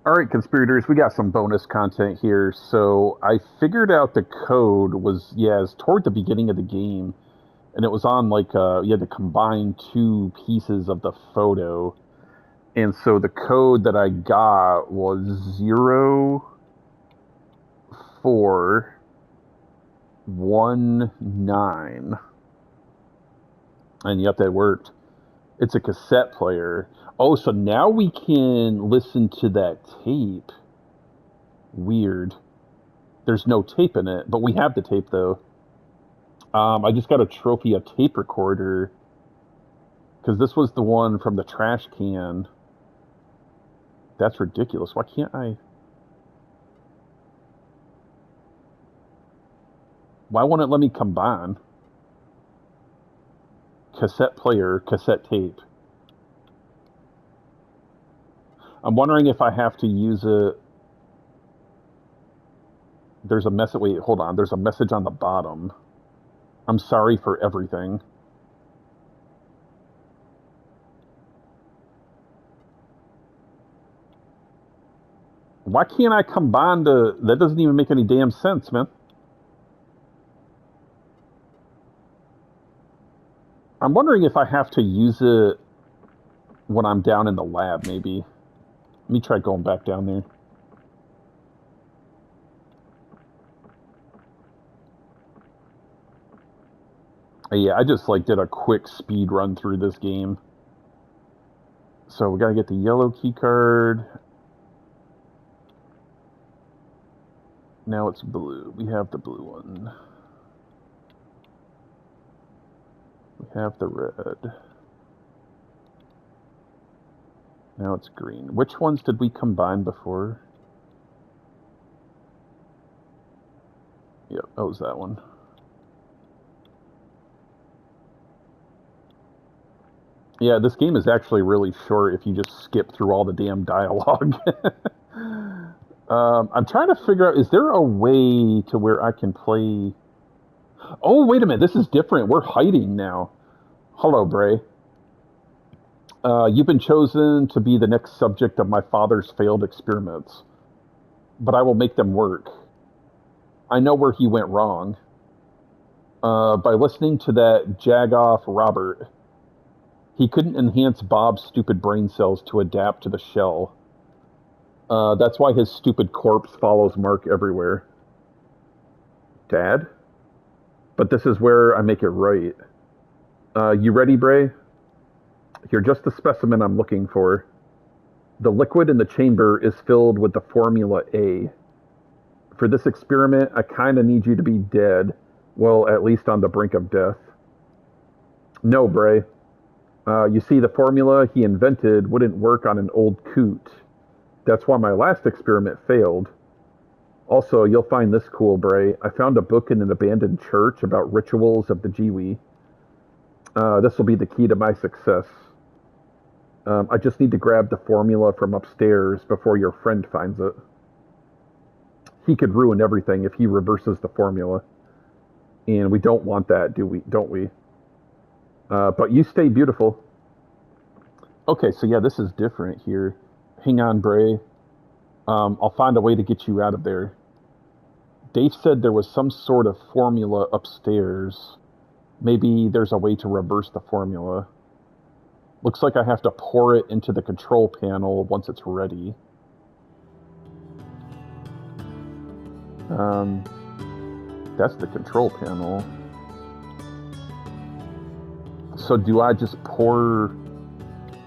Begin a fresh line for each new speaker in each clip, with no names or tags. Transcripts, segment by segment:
All right, conspirators, we got some bonus content here. So I figured out the code was, yeah, it's toward the beginning of the game. And it was on like, you had to combine two pieces of the photo. And so the code that I got was 0419. And yep, that worked. It's a cassette player. Oh, so now we can listen to that tape. Weird. There's no tape in it, but we have the tape though. I just got a trophy, a tape recorder, because this was the one from the trash can. That's ridiculous. Why can't I? Why won't it let me combine? Cassette player, cassette tape. I'm wondering if I have to use it. There's a message. Wait, hold on. There's a message on the bottom. I'm sorry for everything. Why can't I combine the... That doesn't even make any damn sense, man. I'm wondering if I have to use it when I'm down in the lab, maybe. Let me try going back down there. Yeah, I just like did a quick speed run through this game. So we gotta get the yellow key card. Now it's blue. We have the blue one. We have the red. Now it's green. Which ones did we combine before? Yep, that was that one. Yeah, this game is actually really short if you just skip through all the damn dialogue. I'm trying to figure out, is there a way to where I can play... Oh, wait a minute, this is different. We're hiding now. Hello, Bray. You've been chosen to be the next subject of my father's failed experiments. But I will make them work. I know where he went wrong. By listening to that jagoff Robert. He couldn't enhance Bob's stupid brain cells to adapt to the shell. That's why his stupid corpse follows Mark everywhere. Dad? But this is where I make it right. You ready, Bray? You're just the specimen I'm looking for. The liquid in the chamber is filled with the formula A. For this experiment, I kinda need you to be dead. Well, at least on the brink of death. No, Bray. You see, the formula he invented wouldn't work on an old coot. That's why my last experiment failed. Also, you'll find this cool, Bray. I found a book in an abandoned church about rituals of the Jiwi. This will be the key to my success. I just need to grab the formula from upstairs before your friend finds it. He could ruin everything if he reverses the formula. And we don't want that, do we? Don't we? But you stay beautiful. Okay, so yeah, this is different here. Hang on, Bray. I'll find a way to get you out of there. Dave said there was some sort of formula upstairs. Maybe there's a way to reverse the formula. Looks like I have to pour it into the control panel once it's ready. That's the control panel. So do I just pour...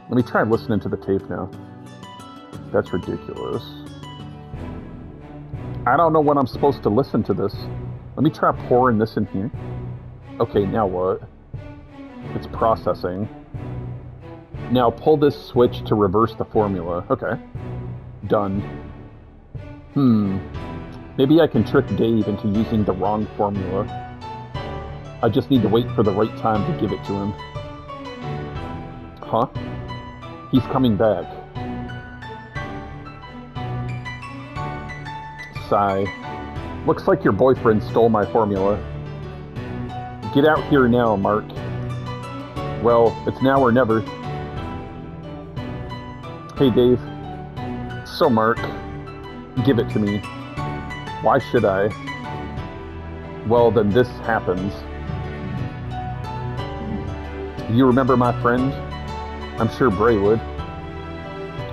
Let me try listening to the tape now. That's ridiculous. I don't know when I'm supposed to listen to this. Let me try pouring this in here. Okay, now what? It's processing. Now pull this switch to reverse the formula. Okay. Done. Maybe I can trick Dave into using the wrong formula. I just need to wait for the right time to give it to him. Huh? He's coming back. Sigh. Looks like your boyfriend stole my formula. Get out here now, Mark. Well, it's now or never. Hey, Dave. So, Mark, give it to me. Why should I? Well, then this happens. You remember my friend? I'm sure Bray would.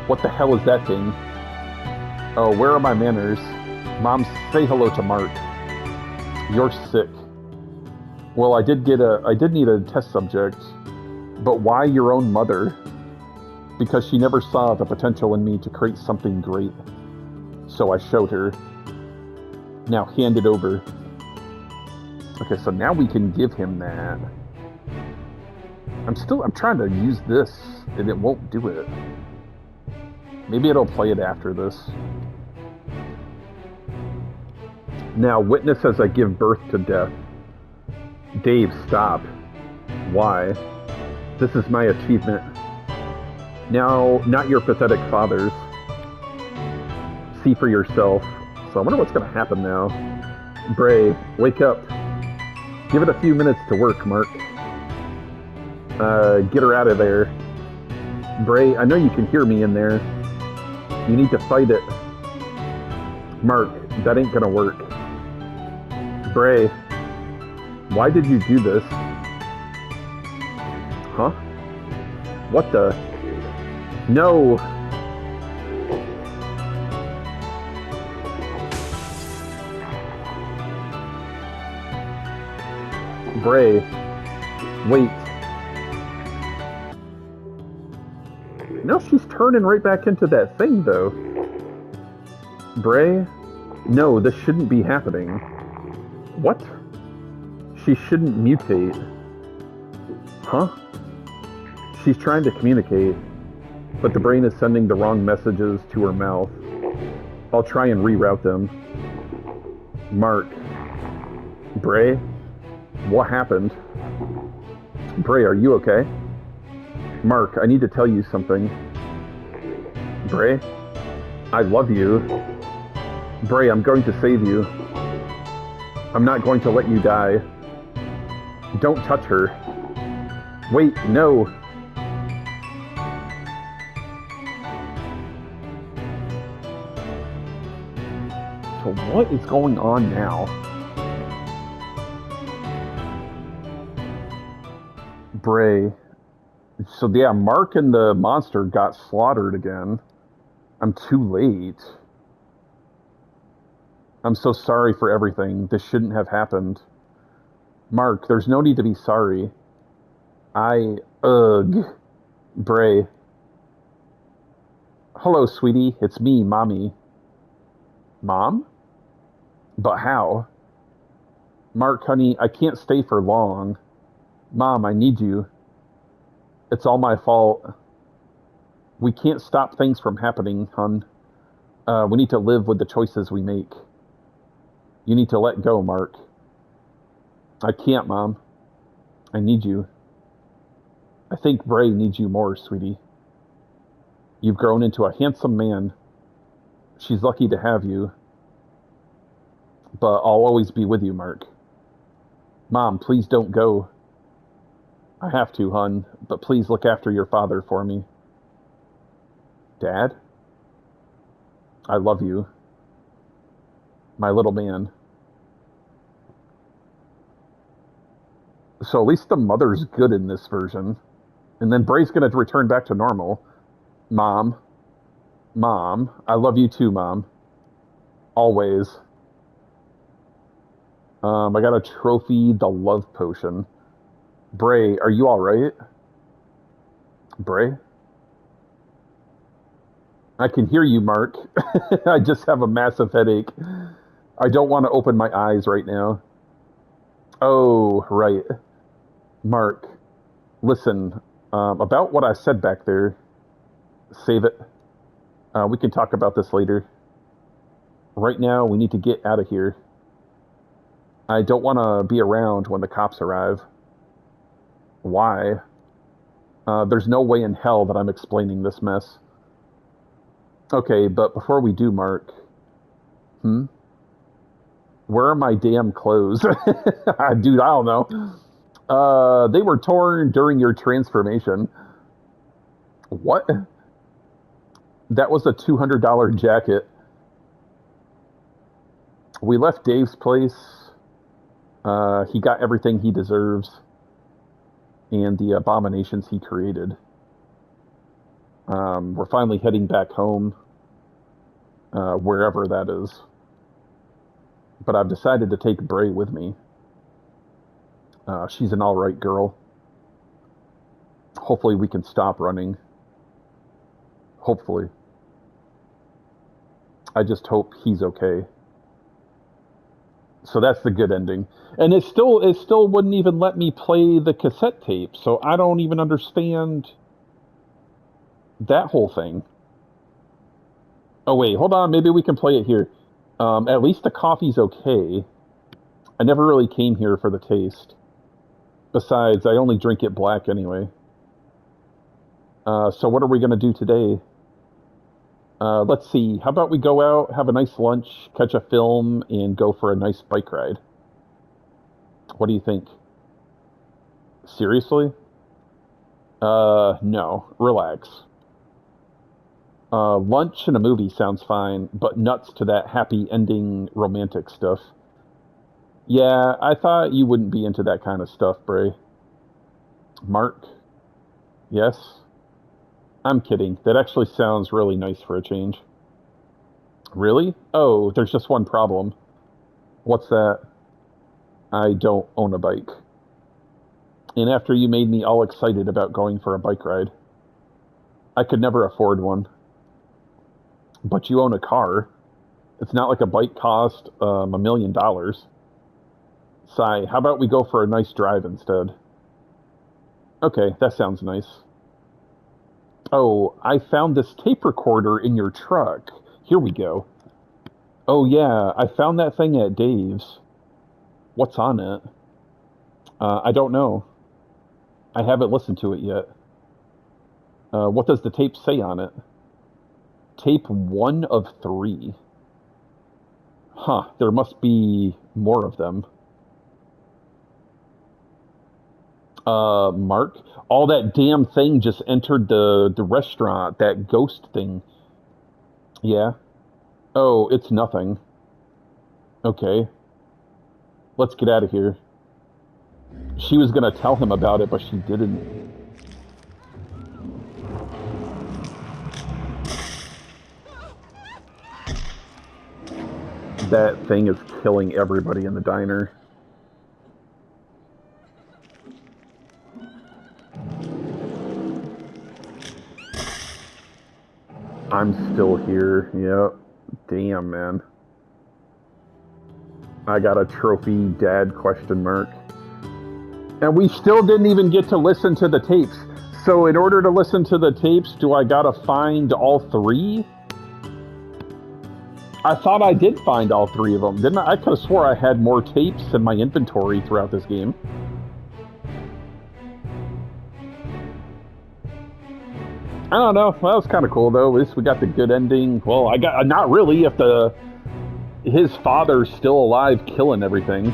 What the hell is that thing? Oh, where are my manners? Mom, say hello to Mark. You're sick. Well, I did need a test subject. But why your own mother? Because she never saw the potential in me to create something great. So I showed her. Now hand it over. Okay, so now we can give him that. I'm trying to use this, and it won't do it. Maybe it'll play it after this. Now, witness as I give birth to death. Dave, stop. Why? This is my achievement. Now, not your pathetic father's. See for yourself. So I wonder what's going to happen now. Bray, wake up. Give it a few minutes to work, Mark. Get her out of there. Bray, I know you can hear me in there. You need to fight it. Mark, that ain't gonna work. Bray, why did you do this? Huh? What the? No! Bray, wait. No, she's turning right back into that thing, though. Bray? No, this shouldn't be happening. What? She shouldn't mutate. Huh? She's trying to communicate, but the brain is sending the wrong messages to her mouth. I'll try and reroute them. Mark. Bray? What happened? Bray, are you okay? Mark, I need to tell you something. Bray? I love you. Bray, I'm going to save you. I'm not going to let you die. Don't touch her. Wait, no. So what is going on now? Bray. So yeah, Mark and the monster got slaughtered again. I'm too late. I'm so sorry for everything. This shouldn't have happened. Mark, there's no need to be sorry. Ugh. Bray. Hello, sweetie. It's me, Mommy. Mom? But how? Mark, honey, I can't stay for long. Mom, I need you. It's all my fault. We can't stop things from happening, hon. We need to live with the choices we make. You need to let go, Mark. I can't, Mom. I need you. I think Bray needs you more, sweetie. You've grown into a handsome man. She's lucky to have you. But I'll always be with you, Mark. Mom, please don't go. I have to, hon, but please look after your father for me. Dad? I love you. My little man. So at least the mother's good in this version. And then Bray's going to return back to normal. Mom. Mom. I love you too, Mom. Always. I got a trophy, the love potion. Bray, are you alright? Bray? I can hear you, Mark. I just have a massive headache. I don't want to open my eyes right now. Oh, right. Mark, listen, about what I said back there, save it. We can talk about this later. Right now, we need to get out of here. I don't want to be around when the cops arrive. Why? There's no way in hell that I'm explaining this mess. Okay, but before we do, Mark... Where are my damn clothes? Dude, I don't know. They were torn during your transformation. What? That was a $200 jacket. We left Dave's place. He got everything he deserves and the abominations he created. We're finally heading back home, wherever that is. But I've decided to take Bray with me. She's an all right girl. Hopefully we can stop running. Hopefully. I just hope he's okay. So that's the good ending. And it still wouldn't even let me play the cassette tape, so I don't even understand that whole thing. Oh wait, hold on, maybe we can play it here. At least the coffee's okay. I never really came here for the taste. Besides, I only drink it black anyway. So what are we gonna do today? Let's see. How about we go out, have a nice lunch, catch a film, and go for a nice bike ride? What do you think? Seriously? No. Relax. Lunch and a movie sounds fine, but nuts to that happy ending romantic stuff. Yeah, I thought you wouldn't be into that kind of stuff, Bray. Mark? Yes? I'm kidding. That actually sounds really nice for a change. Really? Oh, there's just one problem. What's that? I don't own a bike. And after you made me all excited about going for a bike ride, I could never afford one. But you own a car. It's not like a bike cost $1 million. Sai, how about we go for a nice drive instead? Okay, that sounds nice. Oh, I found this tape recorder in your truck. Here we go. Oh yeah, I found that thing at Dave's. What's on it? I don't know. I haven't listened to it yet. What does the tape say on it? Tape 1 of 3. Huh, there must be more of them. Mark, all that damn thing just entered the restaurant, that ghost thing. Yeah. Oh, it's nothing. Okay, let's get out of here. She was gonna tell him about it, but she didn't. That thing is killing everybody in the diner. I'm still here. Yep. Damn, man. I got a trophy dad question mark. And we still didn't even get to listen to the tapes. So in order to listen to the tapes, do I gotta find all 3? I thought I did find all 3 of them, didn't I? I could have swore I had more tapes in my inventory throughout this game. I don't know. Well, that was kind of cool though. At least we got the good ending. Well, I got not really. If his father's still alive, killing everything.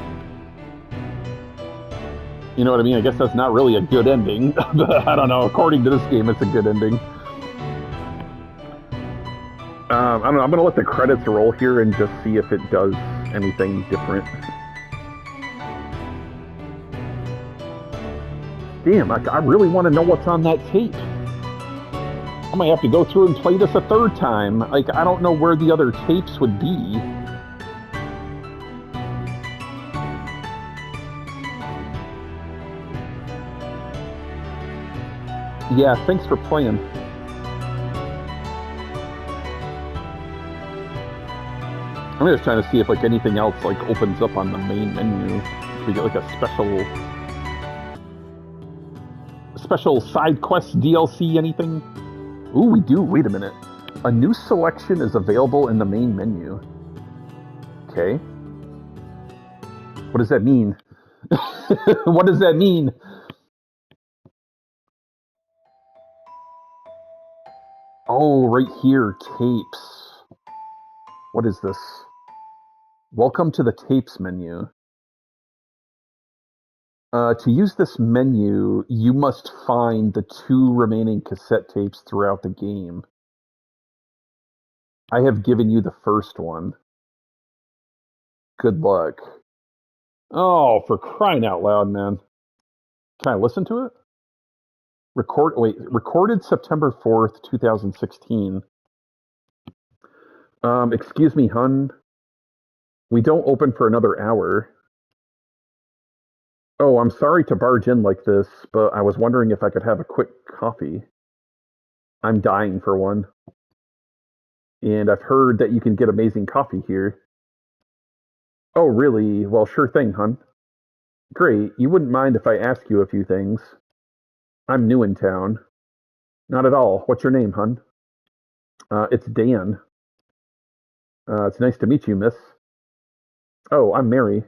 You know what I mean? I guess that's not really a good ending. But I don't know. According to this game, it's a good ending. I don't know. I'm gonna let the credits roll here and just see if it does anything different. Damn, I really want to know what's on that tape. I might have to go through and play this a 3rd time. Like, I don't know where the other tapes would be. Yeah, thanks for playing. I'm just trying to see if like anything else like opens up on the main menu. If we get like a special side quest DLC, anything? Ooh, we do. Wait a minute. A new selection is available in the main menu. Okay. What does that mean? What does that mean? Oh, right here, tapes. What is this? Welcome to the tapes menu. To use this menu, you must find the 2 remaining cassette tapes throughout the game. I have given you the first one. Good luck. Oh, for crying out loud, man. Can I listen to it? Recorded September 4th, 2016. Excuse me, hun. We don't open for another hour. Oh, I'm sorry to barge in like this, but I was wondering if I could have a quick coffee. I'm dying for one. And I've heard that you can get amazing coffee here. Oh, really? Well, sure thing, hun. Great. You wouldn't mind if I ask you a few things. I'm new in town. Not at all. What's your name, hun? It's Dan. It's nice to meet you, miss. Oh, I'm Mary.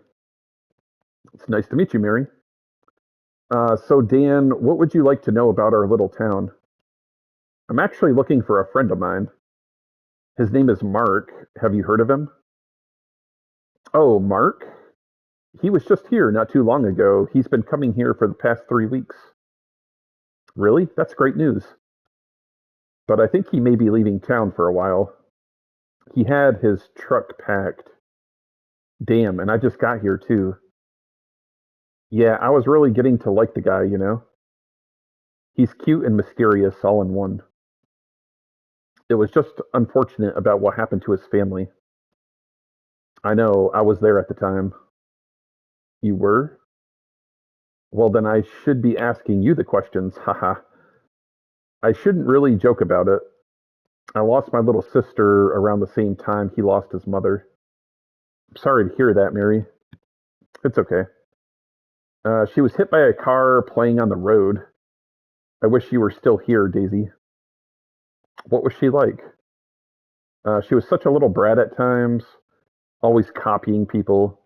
It's nice to meet you, Mary. So, Dan, what would you like to know about our little town? I'm actually looking for a friend of mine. His name is Mark. Have you heard of him? Oh, Mark? He was just here not too long ago. He's been coming here for the past 3 weeks. Really? That's great news. But I think he may be leaving town for a while. He had his truck packed. Damn, and I just got here too. Yeah, I was really getting to like the guy, you know? He's cute and mysterious all in one. It was just unfortunate about what happened to his family. I know, I was there at the time. You were? Well, then I should be asking you the questions, haha. I shouldn't really joke about it. I lost my little sister around the same time he lost his mother. Sorry to hear that, Mary. It's okay. She was hit by a car playing on the road. I wish you were still here, Daisy. What was she like? She was such a little brat at times, always copying people.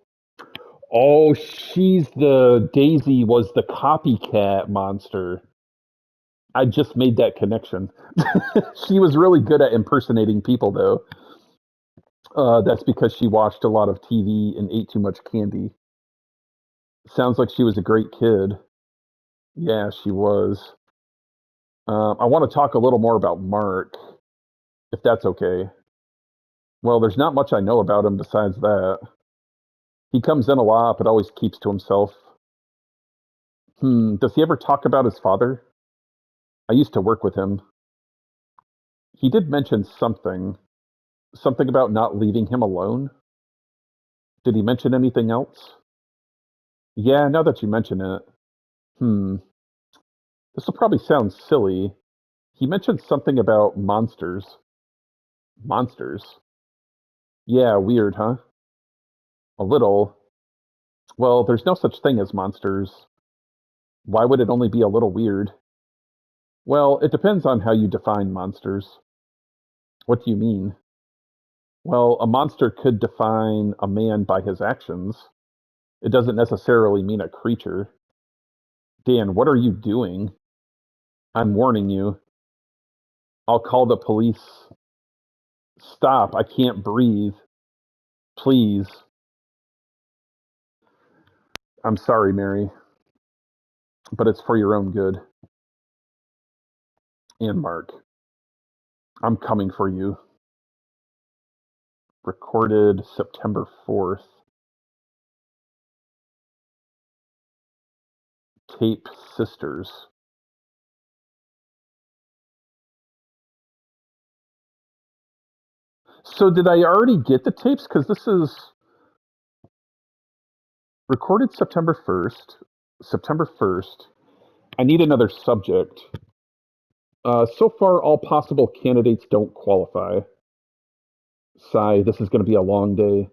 Oh, she's the Daisy was the copycat monster. I just made that connection. She was really good at impersonating people, though. That's because she watched a lot of TV and ate too much candy. Sounds like she was a great kid. Yeah, she was. I want to talk a little more about Mark, if that's okay. Well, there's not much I know about him besides that. He comes in a lot, but always keeps to himself. Does he ever talk about his father? I used to work with him. He did mention something about not leaving him alone. Did he mention anything else? Yeah, now that you mention it. Hmm, this will probably sound silly. He mentioned something about monsters. Monsters? Yeah, weird, huh? A little. Well, there's no such thing as monsters. Why would it only be a little weird? Well, it depends on how you define monsters. What do you mean? Well, a monster could define a man by his actions. It doesn't necessarily mean a creature. Dan, what are you doing? I'm warning you. I'll call the police. Stop, I can't breathe. Please. I'm sorry, Mary, but it's for your own good. And Mark, I'm coming for you. Recorded September 4th. Tape Sisters. So did I already get the tapes? Because this is recorded September 1st. September 1st. I need another subject. So far, all possible candidates don't qualify. Sigh, this is going to be a long day.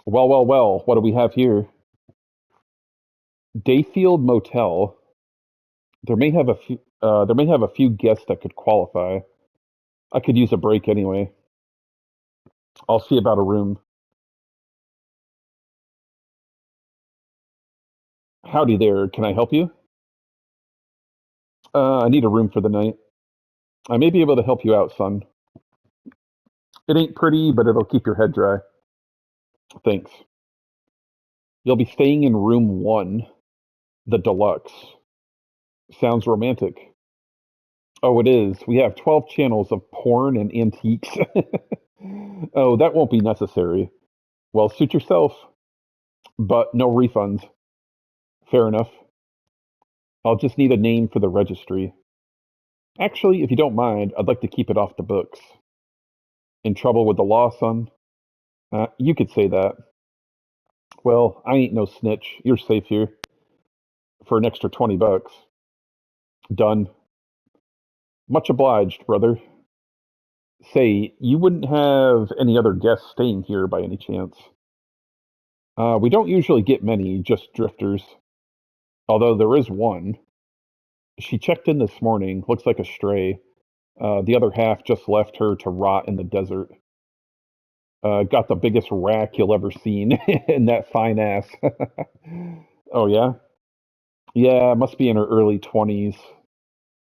Well, well, well, what do we have here? Dayfield Motel. There may have a few guests that could qualify. I could use a break anyway. I'll see about a room. Howdy there. Can I help you? I need a room for the night. I may be able to help you out, son. It ain't pretty, but it'll keep your head dry. Thanks. You'll be staying in room 1, the deluxe. Sounds romantic. Oh, it is. We have 12 channels of porn and antiques. Oh, that won't be necessary. Well, suit yourself, but no refunds. Fair enough. I'll just need a name for the registry. Actually, if you don't mind, I'd like to keep it off the books. In trouble with the law, son? You could say that. Well, I ain't no snitch. You're safe here. For an extra 20 bucks. Done. Much obliged, brother. Say, you wouldn't have any other guests staying here by any chance? We don't usually get many, just drifters. Although there is one. She checked in this morning, looks like a stray. The other half just left her to rot in the desert. Got the biggest rack you'll ever seen in that fine ass. Oh, yeah? Yeah, must be in her early 20s.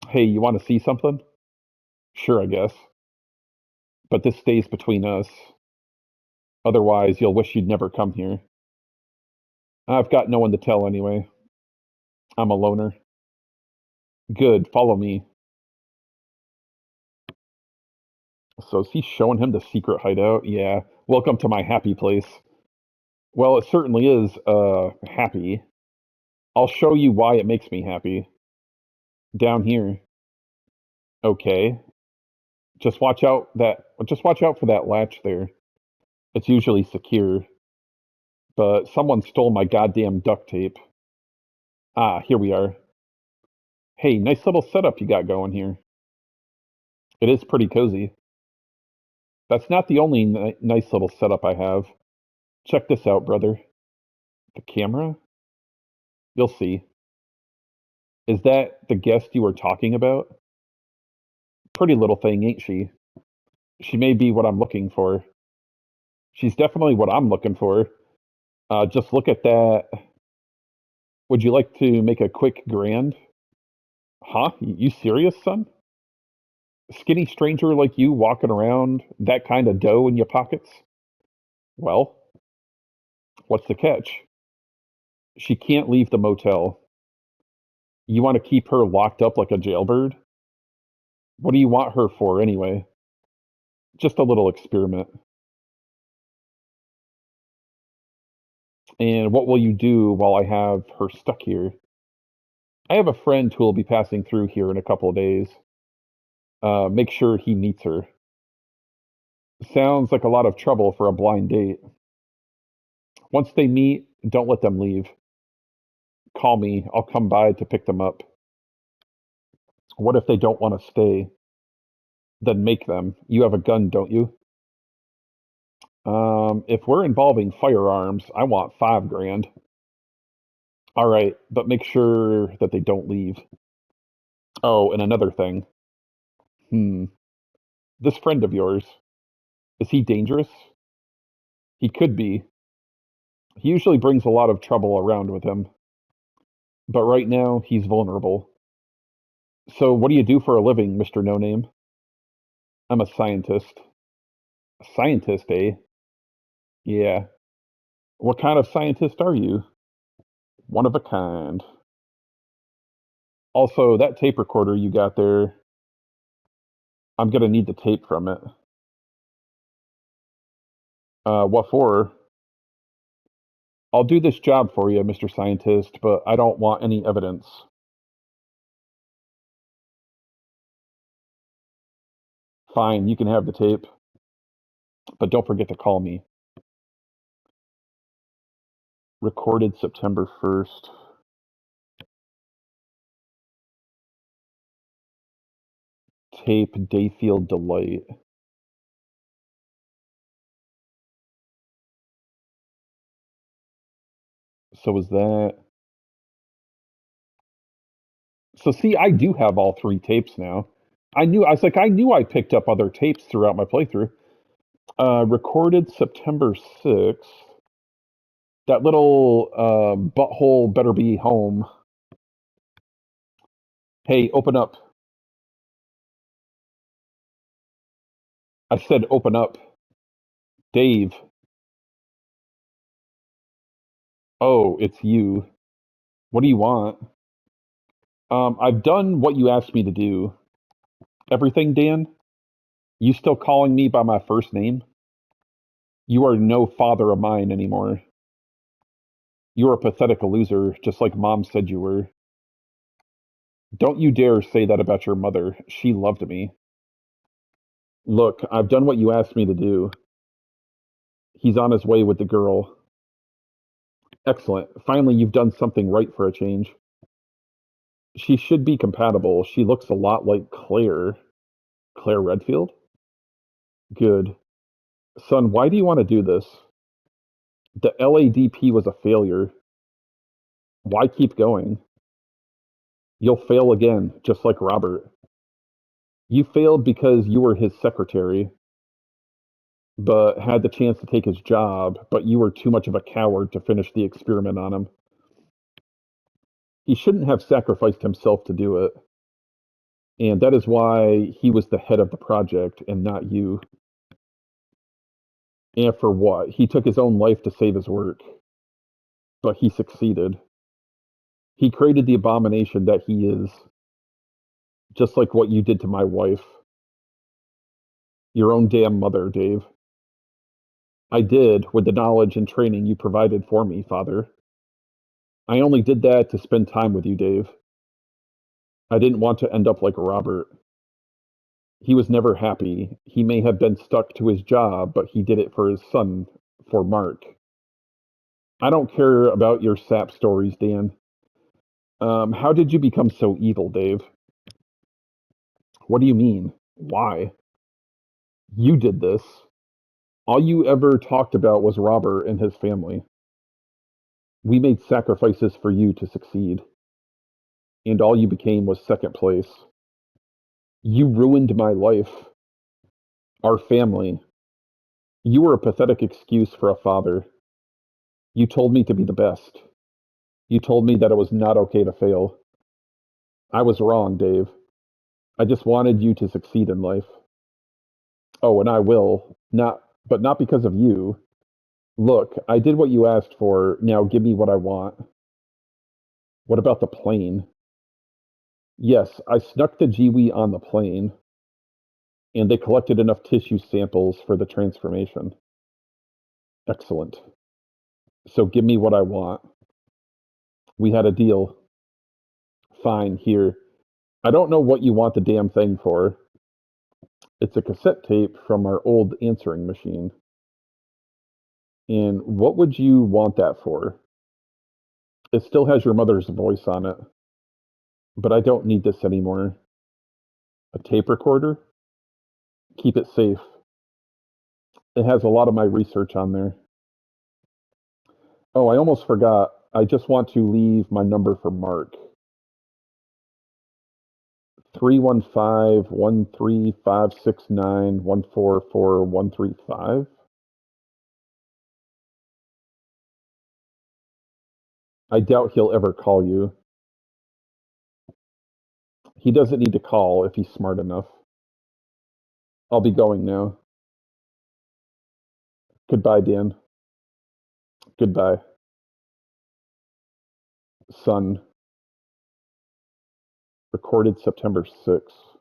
Hey, you want to see something? Sure, I guess. But this stays between us. Otherwise, you'll wish you'd never come here. I've got no one to tell anyway. I'm a loner. Good, follow me. So is he showing him the secret hideout? Yeah. Welcome to my happy place. Well, it certainly is, happy. I'll show you why it makes me happy. Down here. Okay. Just watch out for that latch there. It's usually secure, but someone stole my goddamn duct tape. Ah, here we are. Hey, nice little setup you got going here. It is pretty cozy. That's not the only nice little setup I have. Check this out, brother. The camera? You'll see. Is that the guest you were talking about? Pretty little thing, ain't she? She may be what I'm looking for. She's definitely what I'm looking for. Just look at that. Would you like to make a quick grand? Huh? You serious, son? Skinny stranger like you walking around, that kind of dough in your pockets? Well, what's the catch? She can't leave the motel. You want to keep her locked up like a jailbird? What do you want her for anyway? Just a little experiment. And what will you do while I have her stuck here? I have a friend who will be passing through here in a couple of days. Make sure he meets her. Sounds like a lot of trouble for a blind date. Once they meet, don't let them leave. Call me. I'll come by to pick them up. What if they don't want to stay? Then make them. You have a gun, don't you? If we're involving firearms, I want 5 grand. All right, but make sure that they don't leave. Oh, and another thing. Hmm. This friend of yours, is he dangerous? He could be. He usually brings a lot of trouble around with him. But right now, he's vulnerable. So, what do you do for a living, Mr. No Name? I'm a scientist. A scientist, eh? Yeah. What kind of scientist are you? One of a kind. Also, that tape recorder you got there, I'm gonna need the tape from it. What for? I'll do this job for you, Mr. Scientist, but I don't want any evidence. Fine, you can have the tape, but don't forget to call me. Recorded September 1st. Tape Dayfield Delight. So is that... So see, I do have all 3 tapes now. I knew I picked up other tapes throughout my playthrough. Recorded September 6th. That little butthole better be home. Hey, open up. I said open up. Dave. Oh, it's you. What do you want? I've done what you asked me to do. Everything, Dan? You still calling me by my first name? You are no father of mine anymore. You are a pathetic loser, just like Mom said you were. Don't you dare say that about your mother. She loved me. Look, I've done what you asked me to do. He's on his way with the girl. Excellent. Finally, you've done something right for a change. She should be compatible. She looks a lot like Claire. Claire Redfield? Good. Son, why do you want to do this? The LADP was a failure. Why keep going? You'll fail again, just like Robert. You failed because you were his secretary, but had the chance to take his job, but you were too much of a coward to finish the experiment on him. He shouldn't have sacrificed himself to do it, and that is why he was the head of the project and not you. And for what? He took his own life to save his work, but he succeeded. He created the abomination that he is, just like what you did to my wife. Your own damn mother, Dave. I did, with the knowledge and training you provided for me, Father. I only did that to spend time with you, Dave. I didn't want to end up like Robert. He was never happy. He may have been stuck to his job, but he did it for his son, for Mark. I don't care about your sap stories, Dan. How did you become so evil, Dave? What do you mean? Why? You did this. All you ever talked about was Robert and his family. We made sacrifices for you to succeed, and all you became was second place. You ruined my life, our family. You were a pathetic excuse for a father. You told me to be the best. You told me that it was not okay to fail. I was wrong, Dave. I just wanted you to succeed in life. Oh, and I will. But not because of you. Look, I did what you asked for. Now give me what I want. What about the plane? Yes, I snuck the Jiwi on the plane, and they collected enough tissue samples for the transformation. Excellent. So give me what I want. We had a deal. Fine, here. I don't know what you want the damn thing for. It's a cassette tape from our old answering machine. And what would you want that for? It still has your mother's voice on it. But I don't need this anymore. A tape recorder? Keep it safe. It has a lot of my research on there. Oh, I almost forgot. I just want to leave my number for Mark. 315-13569-144-135. I doubt he'll ever call you. He doesn't need to call if he's smart enough. I'll be going now. Goodbye, Dan. Goodbye. Son. Recorded September 6th.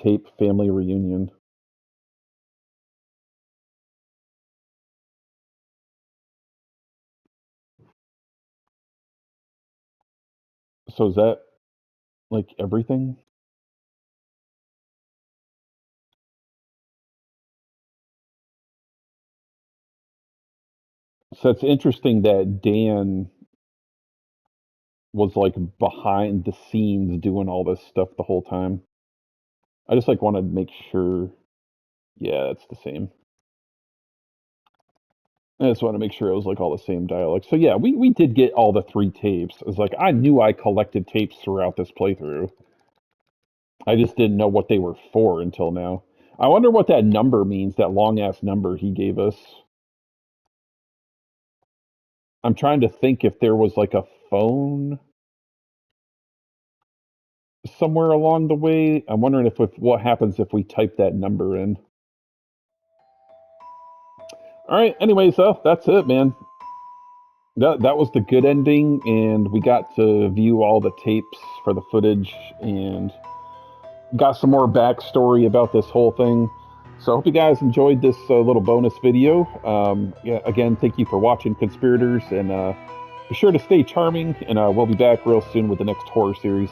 Tape family reunion. So is that like everything? So it's interesting that Dan was like behind the scenes doing all this stuff the whole time. I just like want to make sure. Yeah, it's the same. I just want to make sure it was like all the same dialogue. So yeah, we did get all the three tapes. It's like I knew I collected tapes throughout this playthrough. I just didn't know what they were for until now. I wonder what that number means, that long ass number he gave us. I'm trying to think if there was like a phone somewhere along the way. I'm wondering if what happens if we type that number in. All right. Anyways, though, that's it, man. That was the good ending, and we got to view all the tapes for the footage, and got some more backstory about this whole thing. So I hope you guys enjoyed this little bonus video. Yeah, again, thank you for watching, conspirators, and be sure to stay charming, and we'll be back real soon with the next horror series.